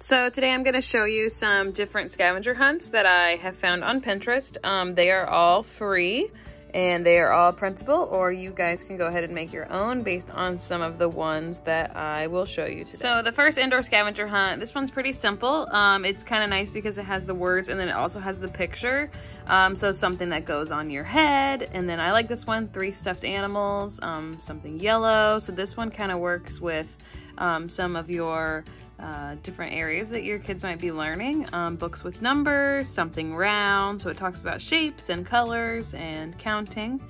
So today I'm going to show you some different scavenger hunts that I have found on Pinterest. They are all free and they are all printable, or you guys can go ahead and make your own based on some of the ones that I will show you today. So the first indoor scavenger hunt, this one's pretty simple. It's kind of nice because it has the words and then it also has the picture. So something that goes on your head. And then I like this one, 3 stuffed animals, something yellow. So this one kind of works with some of your different areas that your kids might be learning. Books with numbers, something round, so it talks about shapes and colors and counting.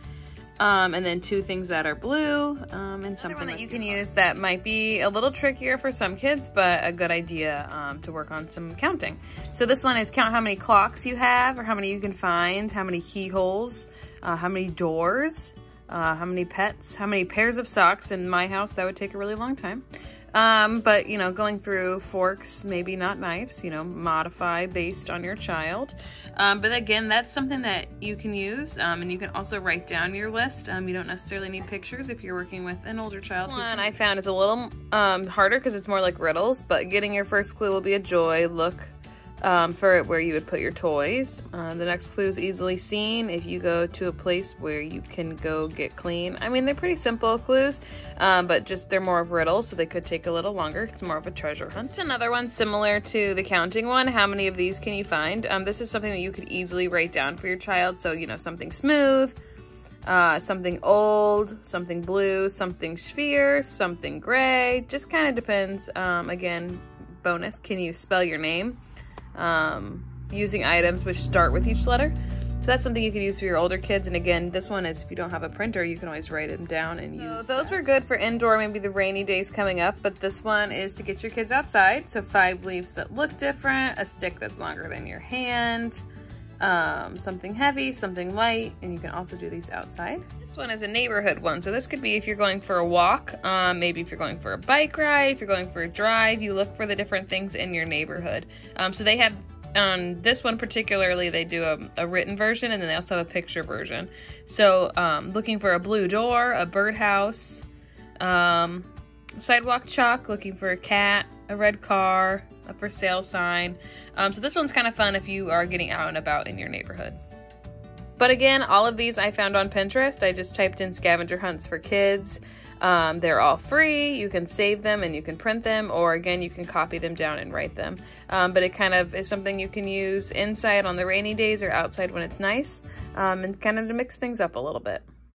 And then 2 things that are blue, and something one that you can use that might be a little trickier for some kids, but a good idea to work on some counting. So this one is count how many clocks you have, or how many you can find, how many keyholes, how many doors, how many pets, how many pairs of socks. In my house, that would take a really long time. But you know, going through forks, maybe not knives, you know, modify based on your child. But again, that's something that you can use, and you can also write down your list. You don't necessarily need pictures if you're working with an older child. One I found is a little harder because it's more like riddles, but getting your first clue will be a joy. Look for where you would put your toys. The next clue is easily seen if you go to a place where you can go get clean. I mean, they're pretty simple clues, but just they're more of riddles, so they could take a little longer. It's more of a treasure hunt. Just another one similar to the counting one. How many of these can you find? This is something that you could easily write down for your child. So, you know, something smooth, something old, something blue, something sphere, something gray. Just kind of depends. Again, bonus, can you spell your name? Using items which start with each letter. So that's something you can use for your older kids. And again, this one is if you don't have a printer, you can always write them down and use those were good for indoor, maybe the rainy days coming up, but this one is to get your kids outside. So 5 leaves that look different, a stick that's longer than your hand, something heavy, something light, and you can also do these outside. This one is a neighborhood one. So this could be if you're going for a walk, maybe if you're going for a bike ride, if you're going for a drive, you look for the different things in your neighborhood. So they have, on this one particularly, they do a written version, and then they also have a picture version. So looking for a blue door, a birdhouse, sidewalk chalk, looking for a cat, a red car, a for sale sign. So this one's kind of fun if you are getting out and about in your neighborhood. But again, all of these I found on Pinterest. I just typed in scavenger hunts for kids. They're all free. You can save them and you can print them, or again, you can copy them down and write them. But it kind of is something you can use inside on the rainy days or outside when it's nice, and kind of to mix things up a little bit.